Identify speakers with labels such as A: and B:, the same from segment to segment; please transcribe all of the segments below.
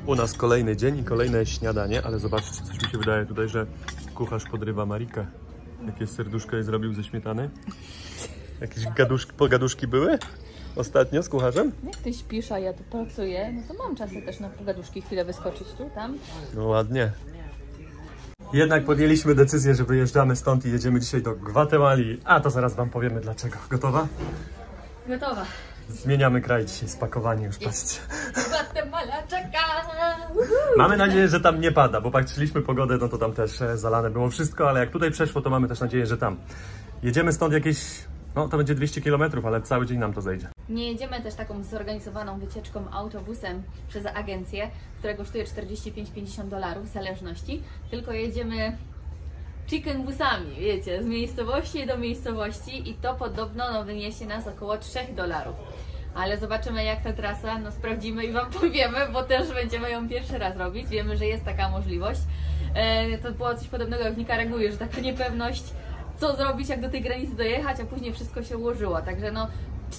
A: U nas kolejny dzień i kolejne śniadanie, ale zobaczcie, coś mi się wydaje tutaj, że kucharz podrywa Marikę. Jakie serduszko jej zrobił ze śmietany? Jakieś pogaduszki były ostatnio z kucharzem?
B: Jak ty śpisz, a ja tu pracuję, no to mam czasy też na pogaduszki chwilę wyskoczyć tu, tam.
A: No ładnie. Jednak podjęliśmy decyzję, że wyjeżdżamy stąd i jedziemy dzisiaj do Gwatemali. A to zaraz wam powiemy dlaczego. Gotowa?
B: Gotowa.
A: Zmieniamy kraj dzisiaj, spakowani już, patrzcie.
B: Gwatemala czeka!
A: Mamy nadzieję, że tam nie pada, bo patrzyliśmy pogodę, no to tam też zalane było wszystko, ale jak tutaj przeszło, to mamy też nadzieję, że tam. Jedziemy stąd jakieś, no to będzie 200 km, ale cały dzień nam to zejdzie.
B: Nie jedziemy też taką zorganizowaną wycieczką autobusem przez agencję, która kosztuje $45–50 w zależności, tylko jedziemy chicken busami, wiecie, z miejscowości do miejscowości i to podobno no, wyniesie nas około $3. Ale zobaczymy jak ta trasa, no sprawdzimy i wam powiemy, bo też będziemy ją pierwszy raz robić, wiemy, że jest taka możliwość. To było coś podobnego jak w Nikaragui, że taka niepewność, co zrobić, jak do tej granicy dojechać, a później wszystko się ułożyło, także no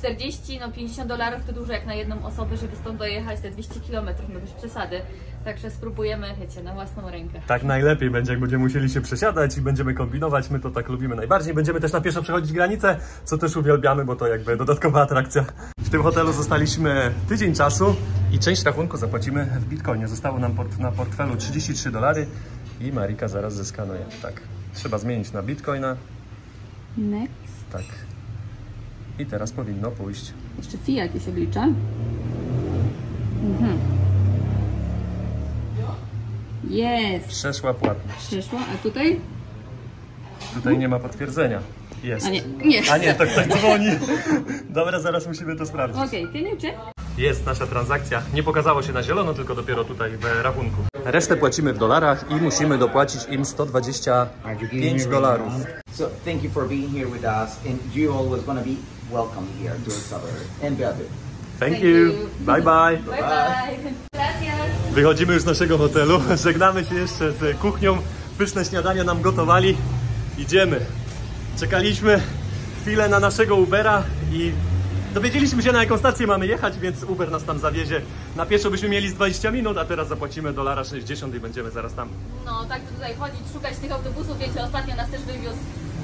B: $50 to dużo jak na jedną osobę, żeby stąd dojechać te 200 km, no bez przesady. Także spróbujemy, wiecie, na własną rękę.
A: Tak najlepiej będzie, jak będziemy musieli się przesiadać i będziemy kombinować. My to tak lubimy najbardziej. Będziemy też na pieszo przechodzić granicę, co też uwielbiamy, bo to jakby dodatkowa atrakcja. W tym hotelu zostaliśmy tydzień czasu i część rachunku zapłacimy w bitcoinie. Zostało nam na portfelu $33 i Marika zaraz zeskanuje. Tak, trzeba zmienić na bitcoina.
B: Next.
A: Tak. I teraz powinno pójść.
B: Jeszcze fee jakieś oblicza. Jest.
A: Przeszła płatność.
B: Przeszła, a tutaj?
A: Tutaj nie ma potwierdzenia. Jest.
B: A nie, nie.
A: A nie, to ktoś dzwoni. Dobra, zaraz musimy to sprawdzić.
B: Okej, ty nie check?
A: Jest nasza transakcja. Nie pokazało się na zielono, tylko dopiero tutaj w rachunku. Resztę płacimy w dolarach i musimy dopłacić im $125.
C: So thank you for being here with us, and you always gonna be welcome here to El Salvador and Beatriz.
A: Thank you. Bye bye.
B: Bye bye. Gracias.
A: Wychodzimy już z naszego hotelu. Żegnamy się jeszcze z kuchnią. Pyszne śniadania nam gotowali. Idziemy. Czekaliśmy chwilę na naszego Ubera i dowiedzieliśmy się, na jaką stację mamy jechać, więc Uber nas tam zawiezie. Na pieszo byśmy mieli z 20 minut, a teraz zapłacimy $1,60 i będziemy zaraz tam.
B: No tak to tutaj chodzić, szukać tych autobusów, wiecie, ostatnio nas też wywiózł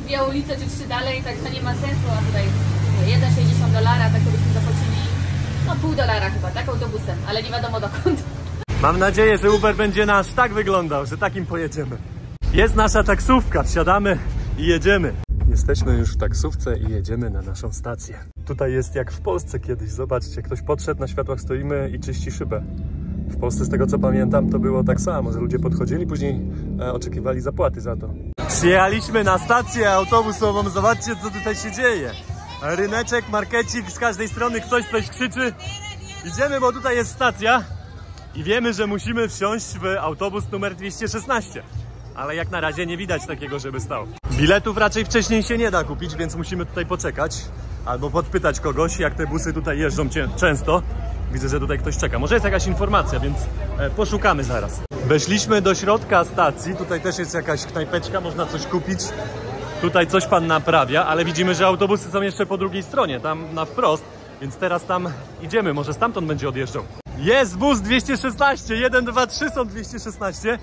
B: 2 ulice czy 3 dalej, także nie ma sensu, a tutaj $1,60, tak to byśmy zapłacili, no $0,5 chyba, tak, autobusem, ale nie wiadomo dokąd.
A: Mam nadzieję, że Uber będzie nasz tak wyglądał, że takim pojedziemy. Jest nasza taksówka, wsiadamy i jedziemy. Jesteśmy już w taksówce i jedziemy na naszą stację. Tutaj jest jak w Polsce kiedyś, zobaczcie, ktoś podszedł, na światłach stoimy i czyści szybę. W Polsce, z tego co pamiętam, to było tak samo, że ludzie podchodzili, później oczekiwali zapłaty za to. Przyjechaliśmy na stację autobusową, zobaczcie co tutaj się dzieje. Ryneczek, markecik, z każdej strony ktoś coś krzyczy. Idziemy, bo tutaj jest stacja i wiemy, że musimy wsiąść w autobus numer 216. Ale jak na razie nie widać takiego, żeby stał. Biletów raczej wcześniej się nie da kupić, więc musimy tutaj poczekać. Albo podpytać kogoś, jak te busy tutaj jeżdżą często. Widzę, że tutaj ktoś czeka. Może jest jakaś informacja, więc poszukamy zaraz. Weszliśmy do środka stacji. Tutaj też jest jakaś knajpeczka, można coś kupić. Tutaj coś pan naprawia, ale widzimy, że autobusy są jeszcze po drugiej stronie, tam na wprost. Więc teraz tam idziemy, może stamtąd będzie odjeżdżał. Jest bus 216, 1, 2, 3 są 216.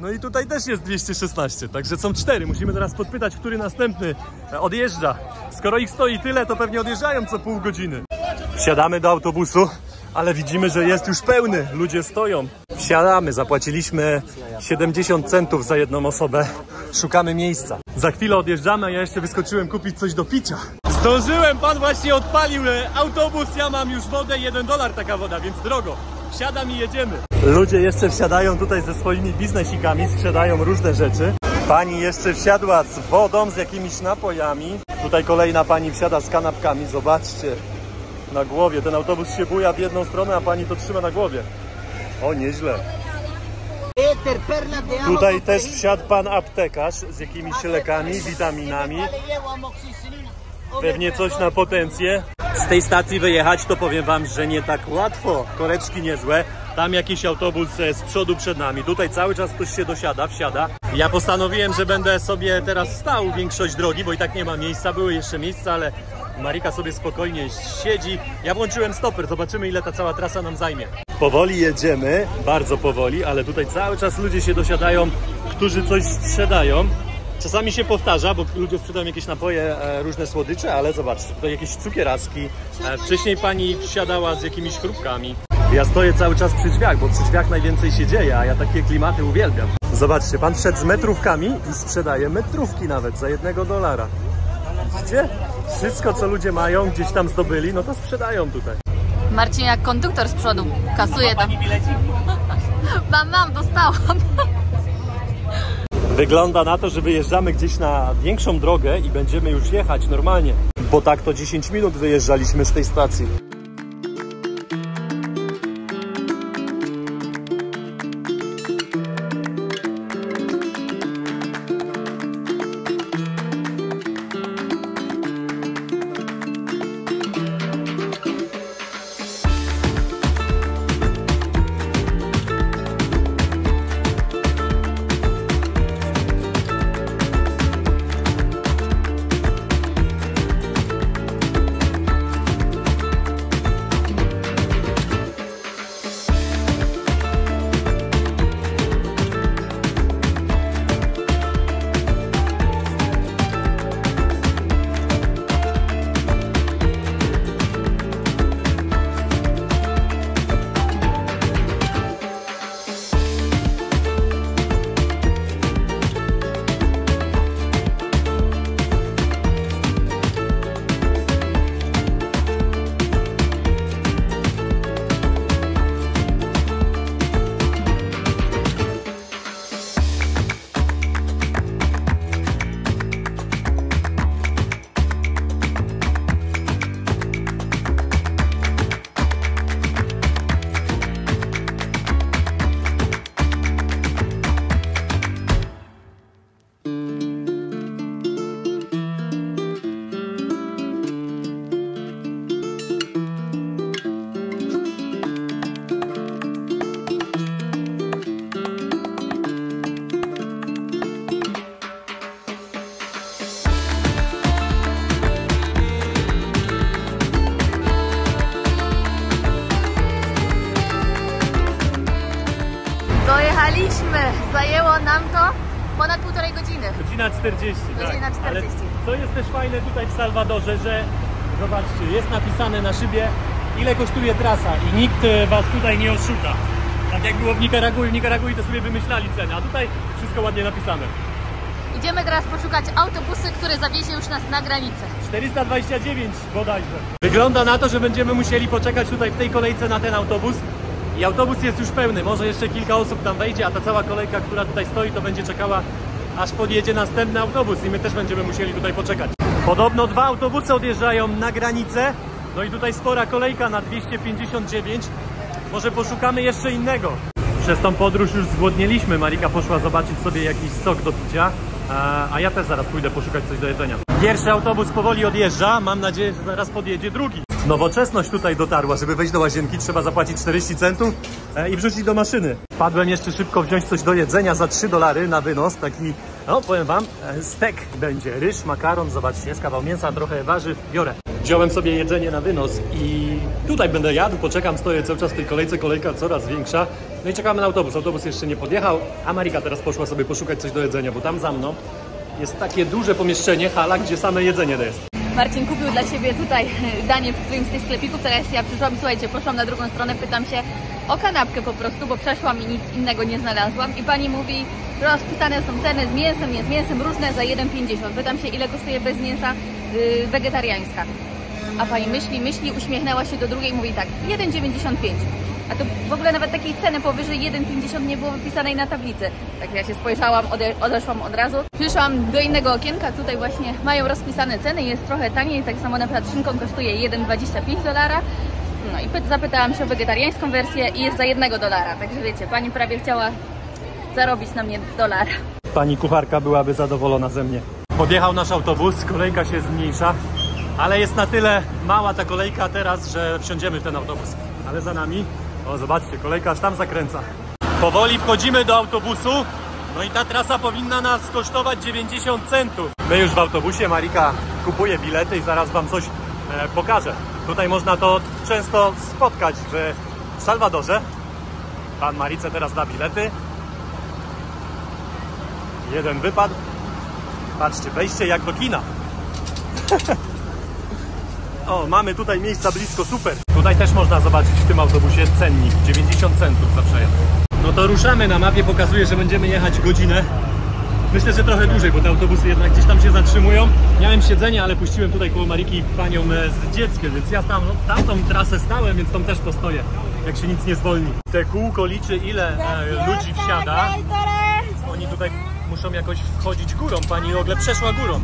A: No i tutaj też jest 216, także są 4. Musimy teraz podpytać, który następny odjeżdża. Skoro ich stoi tyle, to pewnie odjeżdżają co pół godziny. Wsiadamy do autobusu, ale widzimy, że jest już pełny. Ludzie stoją. Wsiadamy, zapłaciliśmy 70 centów za jedną osobę. Szukamy miejsca. Za chwilę odjeżdżamy, a ja jeszcze wyskoczyłem kupić coś do picia. Zdążyłem, pan właśnie odpalił autobus, ja mam już wodę, $1 taka woda, więc drogo. Wsiadam i jedziemy. Ludzie jeszcze wsiadają tutaj ze swoimi biznesikami, sprzedają różne rzeczy. Pani jeszcze wsiadła z wodą, z jakimiś napojami. Tutaj kolejna pani wsiada z kanapkami, zobaczcie. Na głowie, ten autobus się buja w jedną stronę, a pani to trzyma na głowie. O, nieźle. Tutaj też wsiadł pan aptekarz z jakimiś lekami, witaminami. Pewnie coś na potencję. Z tej stacji wyjechać to powiem wam, że nie tak łatwo. Koreczki niezłe. Tam jakiś autobus z przodu przed nami. Tutaj cały czas ktoś się dosiada, wsiada. Ja postanowiłem, że będę sobie teraz stał większość drogi, bo i tak nie ma miejsca. Były jeszcze miejsca, ale Marika sobie spokojnie siedzi. Ja włączyłem stoper. Zobaczymy, ile ta cała trasa nam zajmie. Powoli jedziemy, bardzo powoli, ale tutaj cały czas ludzie się dosiadają, którzy coś sprzedają. Czasami się powtarza, bo ludzie sprzedają jakieś napoje, różne słodycze, ale zobaczcie, tutaj jakieś cukieraski. Wcześniej pani wsiadała z jakimiś chrupkami. Ja stoję cały czas przy drzwiach, bo przy drzwiach najwięcej się dzieje, a ja takie klimaty uwielbiam. Zobaczcie, pan wszedł z metrówkami i sprzedaje metrówki nawet za $1. Widzicie? Wszystko, co ludzie mają, gdzieś tam zdobyli, no to sprzedają tutaj.
B: Marcin jak konduktor z przodu, kasuje tam. Mam, dostałam.
A: Wygląda na to, że wyjeżdżamy gdzieś na większą drogę i będziemy już jechać normalnie, bo tak to 10 minut wyjeżdżaliśmy z tej stacji.
B: Dojechaliśmy, zajęło nam to ponad 1,5 godziny.
A: Godzina 40,
B: Godzina 40.
A: Ale co jest też fajne tutaj w Salwadorze, że zobaczcie, jest napisane na szybie, ile kosztuje trasa i nikt was tutaj nie oszuka. Tak jak było w Nikaragui to sobie wymyślali cenę, a tutaj wszystko ładnie napisane.
B: Idziemy teraz poszukać autobusy, który zawiezie już nas na granicę.
A: 429 bodajże. Wygląda na to, że będziemy musieli poczekać tutaj w tej kolejce na ten autobus. I autobus jest już pełny, może jeszcze kilka osób tam wejdzie, a ta cała kolejka, która tutaj stoi, to będzie czekała, aż podjedzie następny autobus i my też będziemy musieli tutaj poczekać. Podobno 2 autobusy odjeżdżają na granicę, no i tutaj spora kolejka na 259. Może poszukamy jeszcze innego. Przez tą podróż już zgłodnieliśmy, Marika poszła zobaczyć sobie jakiś sok do picia, a ja też zaraz pójdę poszukać coś do jedzenia. Pierwszy autobus powoli odjeżdża, mam nadzieję, że zaraz podjedzie drugi. Nowoczesność tutaj dotarła, żeby wejść do łazienki trzeba zapłacić 40 centów i wrzucić do maszyny. Wpadłem jeszcze szybko wziąć coś do jedzenia za $3 na wynos, taki, no powiem wam, stek będzie, ryż, makaron, zobaczcie, jest kawał mięsa, trochę warzyw, biorę. Wziąłem sobie jedzenie na wynos i tutaj będę jadł, poczekam, stoję cały czas w tej kolejce, kolejka coraz większa. No i czekamy na autobus, autobus jeszcze nie podjechał, a Marika teraz poszła sobie poszukać coś do jedzenia, bo tam za mną jest takie duże pomieszczenie, hala, gdzie same jedzenie jest.
B: Marcin kupił dla Ciebie tutaj danie w którymś z tych sklepików, teraz ja przyszłam, słuchajcie, poszłam na drugą stronę, pytam się o kanapkę po prostu, bo przeszłam i nic innego nie znalazłam i pani mówi, że rozpisane są ceny z mięsem, nie z mięsem, różne za 1,50. Pytam się, ile kosztuje bez mięsa wegetariańska. A pani myśli, uśmiechnęła się do drugiej i mówi tak, 1,95. A to w ogóle nawet takiej ceny powyżej 1,50 nie było wypisanej na tablicy. Tak ja się spojrzałam, odeszłam od razu. Przyszłam do innego okienka, tutaj właśnie mają rozpisane ceny, jest trochę taniej, tak samo na przykład szynką kosztuje $1,25. No i zapytałam się o wegetariańską wersję i jest za $1. Także wiecie, pani prawie chciała zarobić na mnie $1.
A: Pani kucharka byłaby zadowolona ze mnie. Podjechał nasz autobus, kolejka się zmniejsza, ale jest na tyle mała ta kolejka teraz, że wsiądziemy w ten autobus. Ale za nami, o zobaczcie, kolejka aż tam zakręca. Powoli wchodzimy do autobusu, no i ta trasa powinna nas kosztować 90 centów. My już w autobusie, Marika kupuje bilety i zaraz wam coś pokażę. Tutaj można to często spotkać, że w Salwadorze. Pan Marice teraz da bilety. Jeden wypadł. Patrzcie, wejście jak do kina. O, mamy tutaj miejsca blisko, super. Tutaj też można zobaczyć w tym autobusie cennik, 90 centów za przejazd. No to ruszamy, na mapie pokazuje, że będziemy jechać godzinę. Myślę, że trochę dłużej, bo te autobusy jednak gdzieś tam się zatrzymują. Miałem siedzenie, ale puściłem tutaj koło Mariki panią z dzieckiem, więc ja tamtą trasę stałem, więc tam też postoję, jak się nic nie zwolni. Te kółko liczy, ile ludzi wsiada. Oni tutaj muszą jakoś wchodzić górą, pani w ogóle przeszła górą.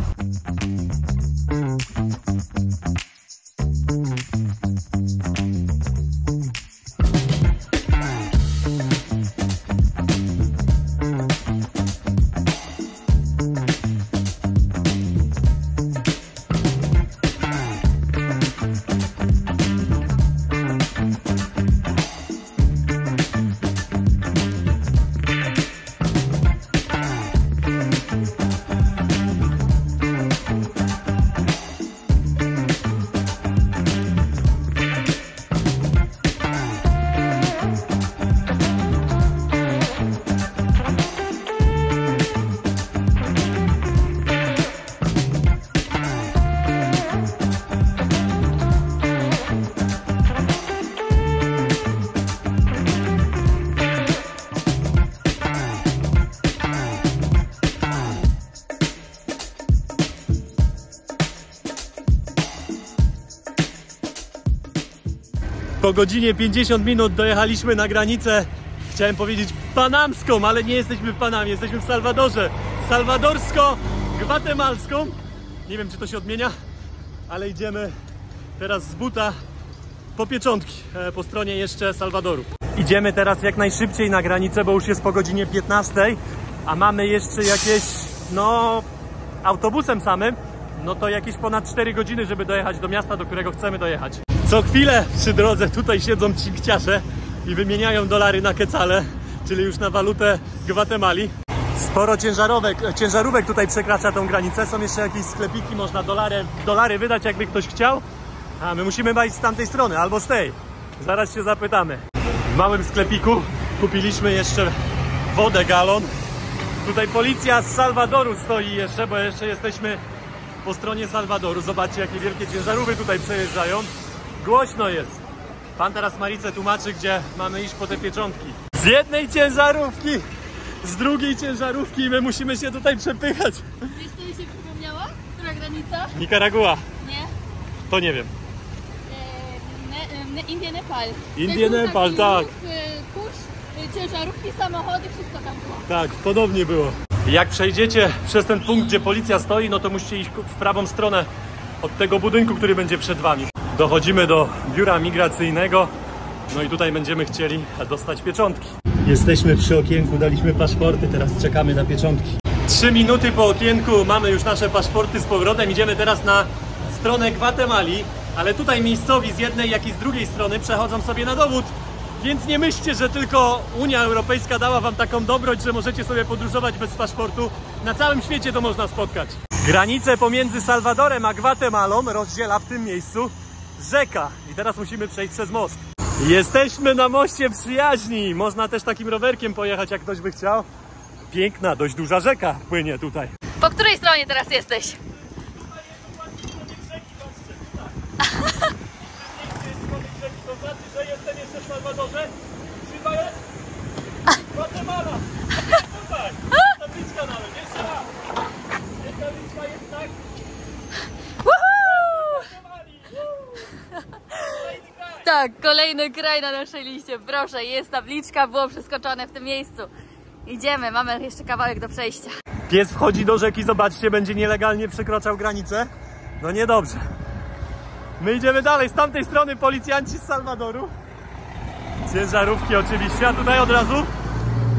A: Po godzinie 50 minut dojechaliśmy na granicę, chciałem powiedzieć panamską, ale nie jesteśmy w Panamie, jesteśmy w Salwadorze. Salwadorsko-gwatemalską. Nie wiem, czy to się odmienia, ale idziemy teraz z buta po pieczątki, po stronie jeszcze Salwadoru. Idziemy teraz jak najszybciej na granicę, bo już jest po godzinie 15, a mamy jeszcze jakieś, no, autobusem samym, no to jakieś ponad 4 godziny, żeby dojechać do miasta, do którego chcemy dojechać. Co chwilę przy drodze tutaj siedzą cinkciarze i wymieniają dolary na kecale, czyli już na walutę Gwatemali. Sporo ciężarówek tutaj przekracza tą granicę. Są jeszcze jakieś sklepiki, można dolary wydać, jakby ktoś chciał. A my musimy wejść z tamtej strony, albo z tej. Zaraz się zapytamy. W małym sklepiku kupiliśmy jeszcze wodę galon. Tutaj policja z Salwadoru stoi jeszcze, bo jeszcze jesteśmy po stronie Salwadoru. Zobaczcie, jakie wielkie ciężarówki tutaj przejeżdżają. Głośno jest. Pan teraz Marice tłumaczy, gdzie mamy iść po te pieczątki. Z jednej ciężarówki, z drugiej ciężarówki i my musimy się tutaj przepychać.
B: Wiesz, co mi się przypomniała? Która granica?
A: Nikaragua.
B: Nie.
A: To nie wiem.
B: India, Nepal.
A: India, Nepal, tak.
B: Kurz, ciężarówki, samochody, wszystko tam było.
A: Tak, podobnie było. Jak przejdziecie przez ten punkt, gdzie policja stoi, no to musicie iść w prawą stronę od tego budynku, który będzie przed wami. Dochodzimy do biura migracyjnego, no i tutaj będziemy chcieli dostać pieczątki. Jesteśmy przy okienku, daliśmy paszporty, teraz czekamy na pieczątki. 3 minuty po okienku, mamy już nasze paszporty z powrotem, idziemy teraz na stronę Gwatemali, ale tutaj miejscowi z jednej, jak i z drugiej strony przechodzą sobie na dowód, więc nie myślcie, że tylko Unia Europejska dała wam taką dobroć, że możecie sobie podróżować bez paszportu. Na całym świecie to można spotkać. Granicę pomiędzy Salwadorem a Gwatemalą rozdziela w tym miejscu rzeka i teraz musimy przejść przez most. Jesteśmy na moście przyjaźni. Można też takim rowerkiem pojechać, jak ktoś by chciał. Piękna, dość duża rzeka płynie tutaj.
B: Po której stronie teraz jesteś?
A: To znaczy, że jestem jeszcze w Salwadorze. Chyba jest Gwatemala. Tutaj. Tabliczka nawet. Jeszcze raz. Tabliczka jest tak.
B: Tak, kolejny kraj na naszej liście. Proszę, jest tabliczka, było przeskoczone w tym miejscu. Idziemy, mamy jeszcze kawałek do przejścia.
A: Pies wchodzi do rzeki, zobaczcie, będzie nielegalnie przekraczał granicę. No niedobrze. My idziemy dalej, z tamtej strony policjanci z Salwadoru. Ciężarówki oczywiście, a tutaj od razu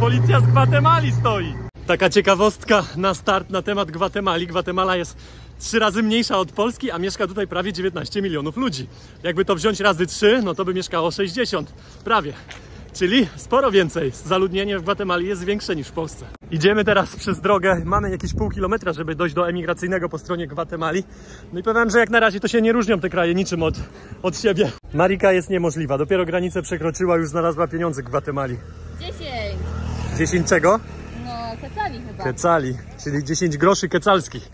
A: policja z Gwatemali stoi. Taka ciekawostka na start na temat Gwatemali. Gwatemala jest 3 razy mniejsza od Polski, a mieszka tutaj prawie 19 milionów ludzi. Jakby to wziąć razy 3, no to by mieszkało 60, prawie. Czyli sporo więcej. Zaludnienie w Gwatemali jest większe niż w Polsce. Idziemy teraz przez drogę. Mamy jakieś pół kilometra, żeby dojść do emigracyjnego po stronie Gwatemali. No i powiem, że jak na razie to się nie różnią te kraje niczym od siebie. Marika jest niemożliwa. Dopiero granicę przekroczyła, już znalazła pieniądze w Gwatemali.
B: 10.
A: 10 czego?
B: No, kecali chyba.
A: Kecali, czyli 10 groszy kecalskich.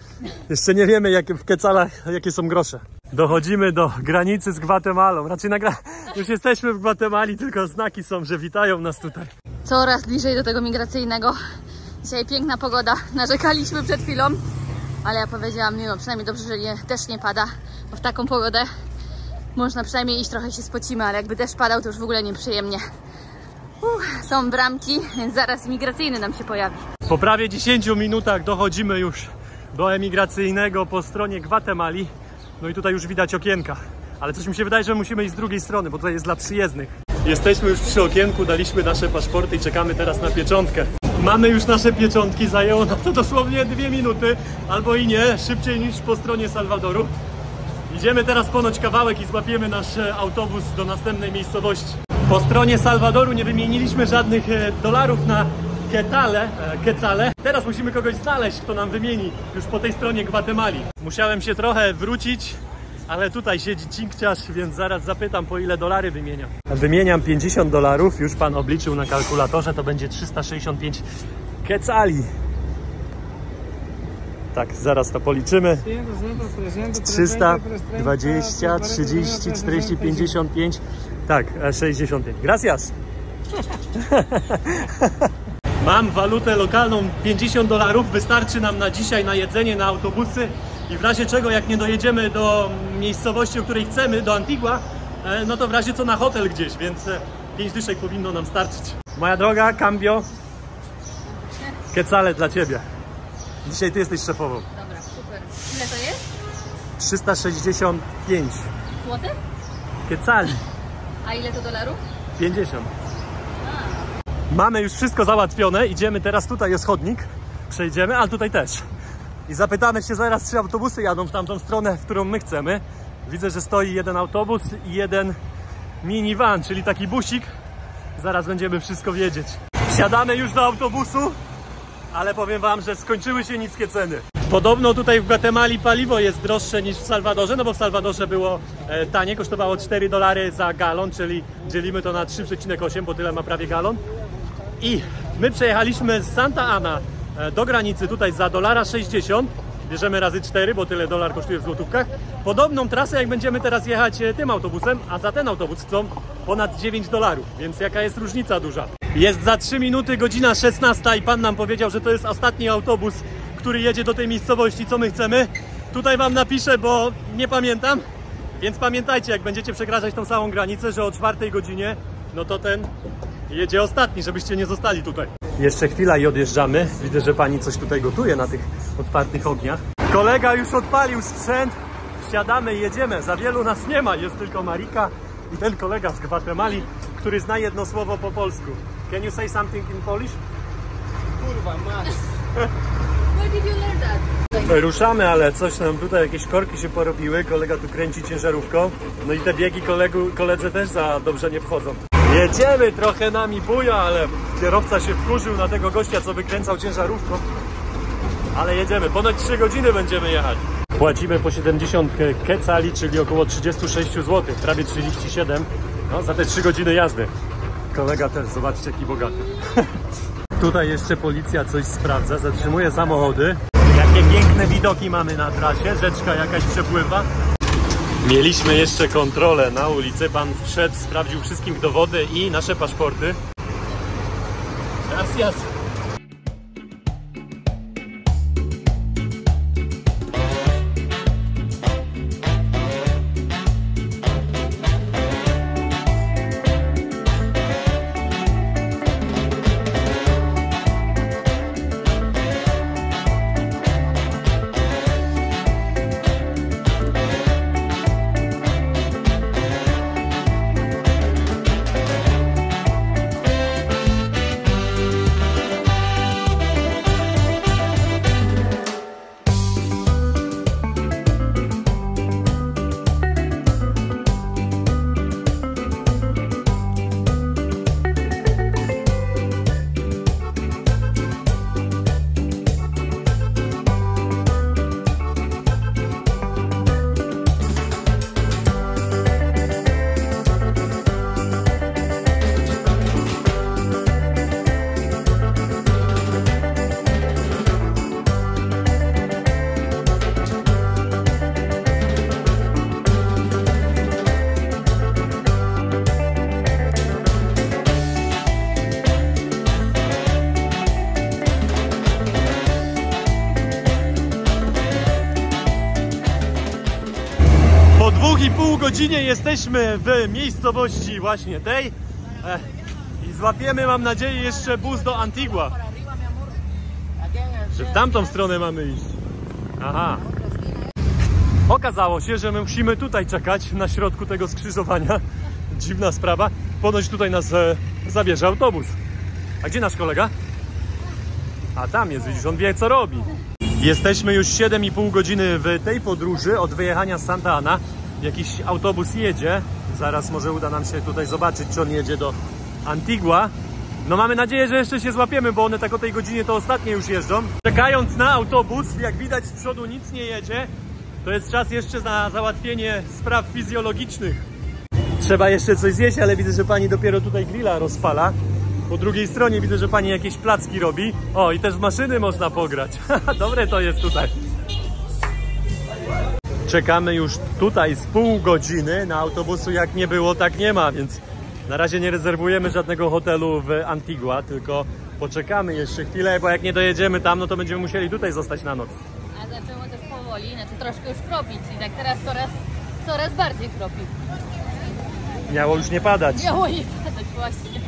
A: Jeszcze nie wiemy, jakie w kecalach, jakie są grosze. Dochodzimy do granicy z Gwatemalą. Raczej już jesteśmy w Gwatemali, tylko znaki są, że witają nas tutaj.
B: Coraz bliżej do tego migracyjnego. Dzisiaj piękna pogoda. Narzekaliśmy przed chwilą, ale ja powiedziałam, nie no, przynajmniej dobrze, że deszcz nie pada, bo w taką pogodę można przynajmniej iść, trochę się spocimy, ale jakby deszcz padał, to już w ogóle nieprzyjemnie. Są bramki, więc zaraz imigracyjny nam się pojawi.
A: Po prawie 10 minutach dochodzimy już do emigracyjnego po stronie Gwatemali. No i tutaj już widać okienka. Ale coś mi się wydaje, że musimy iść z drugiej strony, bo tutaj jest dla przyjezdnych. Jesteśmy już przy okienku, daliśmy nasze paszporty i czekamy teraz na pieczątkę. Mamy już nasze pieczątki, zajęło nam to dosłownie 2 minuty, albo i nie, szybciej niż po stronie Salwadoru. Idziemy teraz ponoć kawałek i złapiemy nasz autobus do następnej miejscowości. Po stronie Salwadoru nie wymieniliśmy żadnych dolarów na kecale. Teraz musimy kogoś znaleźć, kto nam wymieni już po tej stronie Gwatemali. Musiałem się trochę wrócić, ale tutaj siedzi cinkciarz, więc zaraz zapytam, po ile dolary wymieniam. Wymieniam 50 dolarów, już pan obliczył na kalkulatorze, to będzie 365 kecali. Tak, zaraz to policzymy. 320, 30, 40, 55, tak, 65. Gracias. Mam walutę lokalną 50 dolarów, wystarczy nam na dzisiaj na jedzenie, na autobusy i w razie czego, jak nie dojedziemy do miejscowości, o której chcemy, do Antigua, no to w razie co na hotel gdzieś, więc 5 dyszek powinno nam starczyć. Moja droga, cambio, kecale dla ciebie. Dzisiaj ty jesteś szefową.
B: Dobra, super. Ile to jest?
A: 365
B: Złote?
A: kecali.
B: A ile to dolarów?
A: 50. Mamy już wszystko załatwione, idziemy teraz, tutaj jest chodnik, przejdziemy, ale tutaj też. I zapytamy się zaraz, czy autobusy jadą w tamtą stronę, w którą my chcemy. Widzę, że stoi jeden autobus i jeden minivan, czyli taki busik. Zaraz będziemy wszystko wiedzieć. Wsiadamy już do autobusu, ale powiem wam, że skończyły się niskie ceny. Podobno tutaj w Gwatemali paliwo jest droższe niż w Salwadorze, no bo w Salwadorze było tanie, kosztowało 4 dolary za galon, czyli dzielimy to na 3,8, bo tyle ma prawie galon. I my przejechaliśmy z Santa Ana do granicy tutaj za $1,60, bierzemy razy 4, bo tyle dolar kosztuje w złotówkach. Podobną trasę, jak będziemy teraz jechać tym autobusem, a za ten autobus chcą ponad 9 dolarów, więc jaka jest różnica duża. Jest za 3 minuty, godzina 16 i pan nam powiedział, że to jest ostatni autobus, który jedzie do tej miejscowości, co my chcemy. Tutaj wam napiszę, bo nie pamiętam, więc pamiętajcie, jak będziecie przekraczać tą samą granicę, że o 4 godzinie, no to ten jedzie ostatni, żebyście nie zostali tutaj. Jeszcze chwila i odjeżdżamy. Widzę, że pani coś tutaj gotuje na tych otwartych ogniach. Kolega już odpalił sprzęt. Wsiadamy i jedziemy. Za wielu nas nie ma. Jest tylko Marika i ten kolega z Gwatemali, który zna jedno słowo po polsku. Can you say something in Polish?
C: Kurwa, masz.
B: Where did you learn that?
A: Ruszamy, ale coś nam tutaj, jakieś korki się porobiły. Kolega tu kręci ciężarówką. No i te biegi koledze też za dobrze nie wchodzą. Jedziemy, trochę nami buja, ale kierowca się wkurzył na tego gościa, co wykręcał ciężarówką. Ale jedziemy, ponad 3 godziny będziemy jechać. Płacimy po 70 kecali, czyli około 36 zł, prawie 37, no, za te 3 godziny jazdy. Kolega też, zobaczcie, jaki bogaty. Tutaj jeszcze policja coś sprawdza, zatrzymuje samochody. Jakie piękne widoki mamy na trasie, rzeczka jakaś przepływa. Mieliśmy jeszcze kontrolę na ulicy, pan wszedł, sprawdził wszystkim dowody i nasze paszporty. Gracias. pół godzinie jesteśmy w miejscowości właśnie tej i złapiemy, mam nadzieję, jeszcze bus do Antigua. Że w tamtą stronę mamy iść. Aha. Okazało się, że my musimy tutaj czekać na środku tego skrzyżowania. Dziwna sprawa. Ponoć tutaj nas zabierze autobus. A gdzie nasz kolega? A tam jest, widzisz, on wie co robi. Jesteśmy już 7,5 godziny w tej podróży od wyjechania z Santa Ana. Jakiś autobus jedzie. Zaraz może uda nam się tutaj zobaczyć, czy on jedzie do Antigua. No mamy nadzieję, że jeszcze się złapiemy, bo one tak o tej godzinie to ostatnie już jeżdżą. Czekając na autobus, jak widać z przodu nic nie jedzie. To jest czas jeszcze na załatwienie spraw fizjologicznych. Trzeba jeszcze coś zjeść, ale widzę, że pani dopiero tutaj grilla rozpala. Po drugiej stronie widzę, że pani jakieś placki robi. O, i też w maszyny można pograć. Dobre to jest tutaj. Czekamy już tutaj z pół godziny na autobusu. Jak nie było, tak nie ma, więc na razie nie rezerwujemy żadnego hotelu w Antigua, tylko poczekamy jeszcze chwilę, bo jak nie dojedziemy tam, no to będziemy musieli tutaj zostać na noc.
B: A zaczęło też powoli, znaczy troszkę już kropić i tak teraz coraz bardziej kropi.
A: Miało już nie padać.
B: Miało nie padać, właśnie.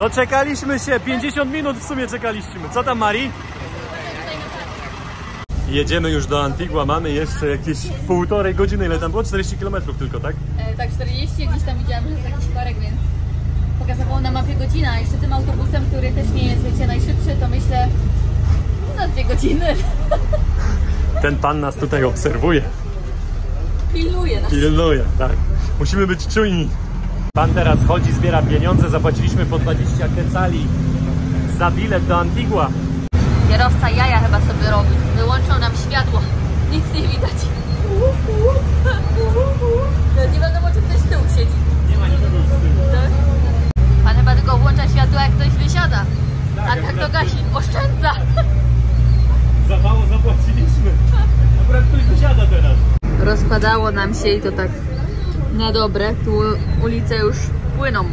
A: Doczekaliśmy się, 50 minut w sumie czekaliśmy. Co tam, Mari? Jedziemy już do Antigua, mamy jeszcze jakieś półtorej godziny, ile tam było? 40 km tylko, tak?
B: Tak, 40, gdzieś tam widziałam, że jest jakiś parek, więc pokazywało na mapie godzina. A jeszcze tym autobusem, który też nie jest, wiecie, najszybszy, to myślę na 2 godziny.
A: Ten pan nas tutaj obserwuje.
B: Pilnuje nas.
A: Pilnuje, tak. Musimy być czujni. Pan teraz chodzi, zbiera pieniądze, zapłaciliśmy po 20 quetzali za bilet do Antigua.
B: Kierowca jaja chyba sobie robi. Wyłączą nam światło. Nic nie widać. Nie wiadomo, czy ktoś z tyłu siedzi.
A: Nie ma nikogo z tyłu.
B: Tak? Pan chyba tylko włącza światło, jak ktoś wysiada.
A: Tak,
B: A tak to gasi. Oszczędza.
A: Za mało zapłaciliśmy. Akurat ktoś wysiada teraz.
B: Rozpadało nam się i to tak na dobre. Tu ulice już płyną.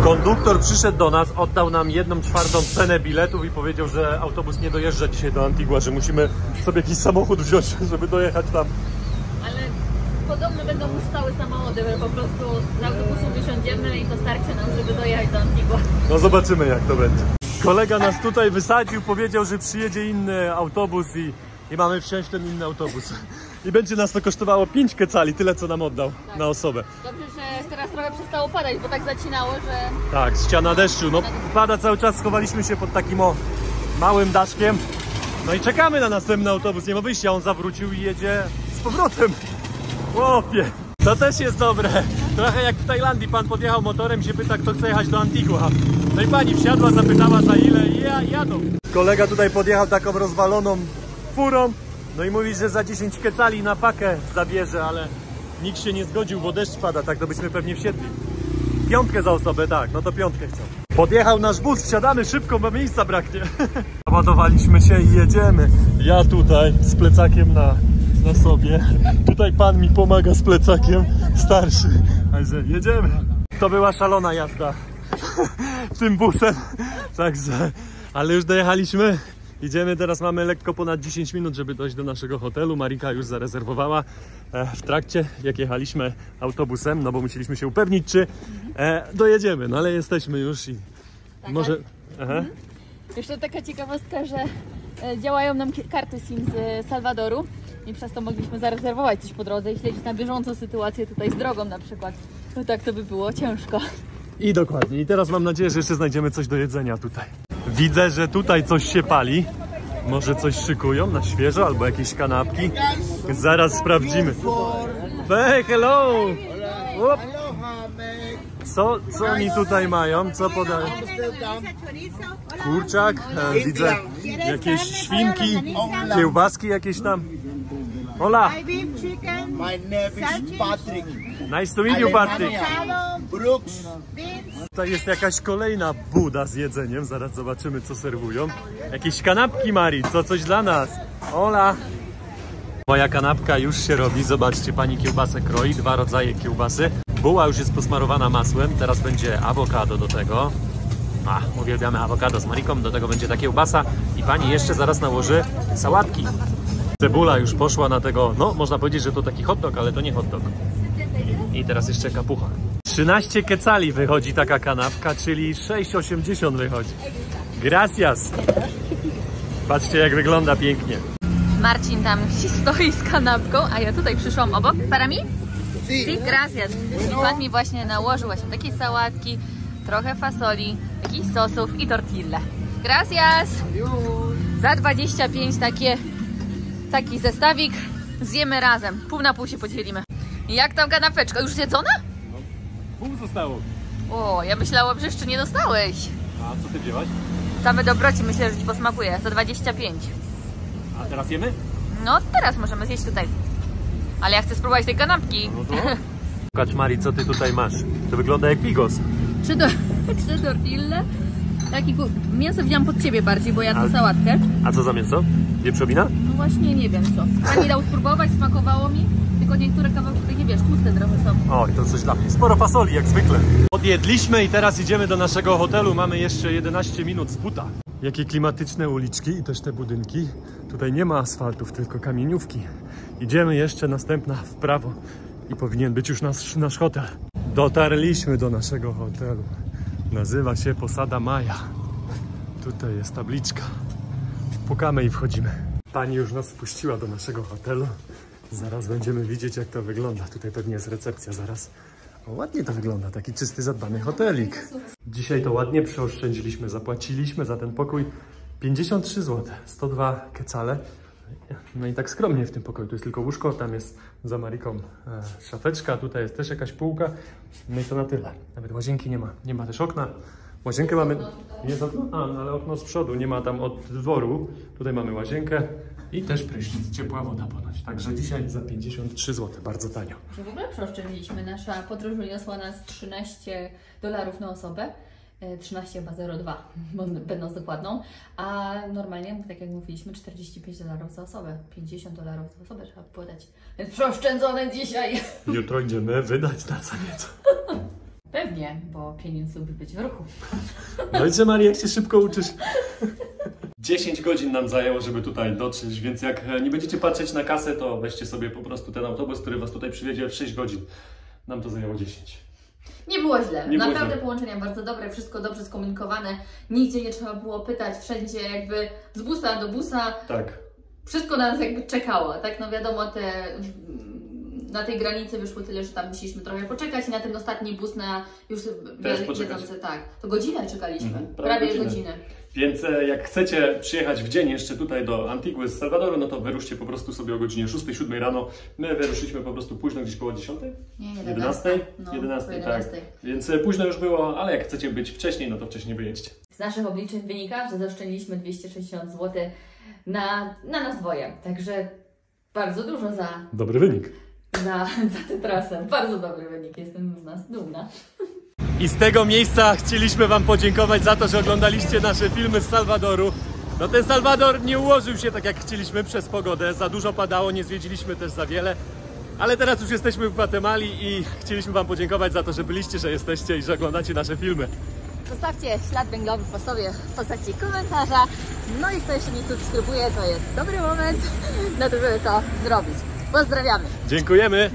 A: Konduktor przyszedł do nas, oddał nam 1/4 cenę biletów i powiedział, że autobus nie dojeżdża dzisiaj do Antigua, że musimy sobie jakiś samochód wziąć, żeby dojechać tam.
B: Ale podobno będą już stałe samochody, że po prostu z autobusu wysiądziemy i to starczy nam, żeby dojechać do Antigua.
A: No zobaczymy, jak to będzie. Kolega nas tutaj wysadził, powiedział, że przyjedzie inny autobus i mamy wsiąść w ten inny autobus. I będzie nas to kosztowało 5 quetzali, tyle co nam oddał na osobę.
B: Dobrze, że teraz trochę przestało padać, bo tak zacinało, że...
A: Tak, ściana deszczu. No pada cały czas, schowaliśmy się pod takim małym daszkiem. No i czekamy na następny autobus, nie ma wyjścia, on zawrócił i jedzie z powrotem. Łopie, to też jest dobre. Trochę jak w Tajlandii, pan podjechał motorem i się pyta, kto chce jechać do Antigua. No i pani wsiadła, zapytała za ile i jadą. Kolega tutaj podjechał taką rozwaloną furą. No i mówi, że za 10 quetzali na pakę zabierze, ale nikt się nie zgodził, bo deszcz pada, tak to byśmy pewnie wsiedli. 5 za osobę, tak, no to 5 chciał. Podjechał nasz bus, wsiadamy szybko, bo miejsca braknie. Załadowaliśmy się i jedziemy. Ja tutaj z plecakiem na sobie. Tutaj pan mi pomaga z plecakiem, starszy. Także jedziemy. To była szalona jazda tym busem. Także, ale już dojechaliśmy. Idziemy, teraz mamy lekko ponad 10 minut, żeby dojść do naszego hotelu. Marika już zarezerwowała w trakcie, jak jechaliśmy autobusem, no bo musieliśmy się upewnić, czy dojedziemy. No ale jesteśmy już i tak, może... Aha.
B: Jeszcze taka ciekawostka, że działają nam karty SIM z Salwadoru i przez to mogliśmy zarezerwować coś po drodze i śledzić na bieżąco sytuację tutaj z drogą na przykład. No tak to by było ciężko.
A: I dokładnie. I teraz mam nadzieję, że jeszcze znajdziemy coś do jedzenia tutaj. Widzę, że tutaj coś się pali. Może coś szykują na świeżo, albo jakieś kanapki. Zaraz sprawdzimy. Hey, hello! Co oni tutaj mają? Co podają? Kurczak, widzę jakieś świnki, kiełbaski jakieś tam. Hola!
D: My name is Patrick.
A: Nice to meet you, Patrick.
D: Brooks.
A: Tutaj jest jakaś kolejna buda z jedzeniem. Zaraz zobaczymy, co serwują. Jakieś kanapki, Mari, coś dla nas. Hola! Moja kanapka już się robi. Zobaczcie, pani kiełbasę kroi. 2 rodzaje kiełbasy. Buła już jest posmarowana masłem. Teraz będzie awokado do tego. Uwielbiamy awokado z Mariką. Do tego będzie ta kiełbasa. I pani jeszcze zaraz nałoży sałatki. Cebula już poszła na tego, no można powiedzieć, że to taki hot dog, ale to nie hot dog. I teraz jeszcze kapucha. 13 kecali wychodzi taka kanapka, czyli 6,80 wychodzi. Gracias! Patrzcie, jak wygląda pięknie.
B: Marcin tam stoi z kanapką, a ja tutaj przyszłam obok. Para mi? Sí, gracias. I pan mi właśnie nałożył właśnie takie sałatki, trochę fasoli, jakichś sosów i tortille. Gracias! Za 25 taki zestawik zjemy razem. Pół na pół się podzielimy. Jak tam kanapeczka? Już zjedzona?
A: No, pół zostało.
B: O, ja myślałam, że jeszcze nie dostałeś.
A: A co ty wzięłaś?
B: Same dobroci, myślę, że ci posmakuje. Za 25.
A: A teraz jemy?
B: No, teraz możemy zjeść tutaj. Ale ja chcę spróbować tej kanapki.
A: No to... Kaczmari, co ty tutaj masz? To wygląda jak bigos.
B: Trzy tortille. Taki mięso wziąłam pod ciebie bardziej, bo ja tu sałatkę.
A: A co za mięso? Wieprzowina?
B: No właśnie nie wiem co. Pani dał spróbować, smakowało mi. Tylko niektóre kawałki takie, wiesz, tłuste trochę są.
A: O, i to coś dla mnie. Sporo fasoli, jak zwykle. Odjedliśmy i teraz idziemy do naszego hotelu. Mamy jeszcze 11 minut z buta. Jakie klimatyczne uliczki i też te budynki. Tutaj nie ma asfaltów, tylko kamieniówki. Idziemy jeszcze następna w prawo i powinien być już nasz hotel. Dotarliśmy do naszego hotelu. Nazywa się Posada Maya. Tutaj jest tabliczka. Pukamy i wchodzimy. Pani już nas wpuściła do naszego hotelu. Zaraz będziemy widzieć, jak to wygląda. Tutaj pewnie jest recepcja zaraz. O, ładnie to wygląda, taki czysty, zadbany hotelik. Dzisiaj to ładnie przeoszczędziliśmy. Zapłaciliśmy za ten pokój 53 zł, 102 kecale. No i tak skromnie w tym pokoju. Tu jest tylko łóżko, tam jest za Mariką szafeczka, tutaj jest też jakaś półka. No i to na tyle. Nawet łazienki nie ma. Nie ma też okna. Łazienkę mamy... Jest okno? A, no ale okno z przodu, nie ma tam od dworu. Tutaj mamy łazienkę i też prysznic, ciepła woda ponoć. Także dzisiaj za 53 zł, bardzo tanio.
B: W ogóle przeoszczędziliśmy. Nasza podróż wyniosła nas $13 na osobę. 13,02, będąc dokładną, a normalnie, tak jak mówiliśmy, $45 za osobę, $50 za osobę trzeba podać, więc przeoszczędzone dzisiaj.
A: Jutro idziemy wydać na co nieco.
B: Pewnie, bo pieniądz lubi być w ruchu.
A: No i co, Maria, jak się szybko uczysz? 10 godzin nam zajęło, żeby tutaj dotrzeć, więc jak nie będziecie patrzeć na kasę, to weźcie sobie po prostu ten autobus, który was tutaj przywiezie w 6 godzin. Nam to zajęło 10.
B: Nie było źle.
A: Nie
B: Naprawdę
A: było źle.
B: Połączenia bardzo dobre, wszystko dobrze skomunikowane. Nigdzie nie trzeba było pytać, wszędzie jakby z busa do busa.
A: Tak.
B: Wszystko nas jakby czekało, tak? No wiadomo, na tej granicy wyszło tyle, że tam musieliśmy trochę poczekać i na ten ostatni bus na już wiodący, tak. To godzinę czekaliśmy, prawie godzinę.
A: Więc jak chcecie przyjechać w dzień jeszcze tutaj do Antigua z Salwadoru, no to wyruszcie po prostu sobie o godzinie 6-7 rano. My wyruszyliśmy po prostu późno, gdzieś koło 10?
B: Nie,
A: 11?
B: No,
A: 11, tak. Więc późno już było, ale jak chcecie być wcześniej, no to wcześniej wyjedźcie.
B: Z naszych obliczeń wynika, że zaoszczędziliśmy 260 zł na nas dwoje. Także bardzo dużo za
A: Dobry wynik.
B: Za tę trasę. Bardzo dobry wynik. Jestem z nas dumna.
A: I z tego miejsca chcieliśmy wam podziękować za to, że oglądaliście nasze filmy z Salwadoru. No ten Salwador nie ułożył się tak jak chcieliśmy przez pogodę. Za dużo padało, nie zwiedziliśmy też za wiele. Ale teraz już jesteśmy w Gwatemali i chcieliśmy wam podziękować za to, że byliście, że jesteście i że oglądacie nasze filmy.
B: Zostawcie ślad węglowy po sobie w postaci komentarza. No i kto jeszcze nie subskrybuje, to jest dobry moment na to, żeby to zrobić. Pozdrawiamy!
A: Dziękujemy!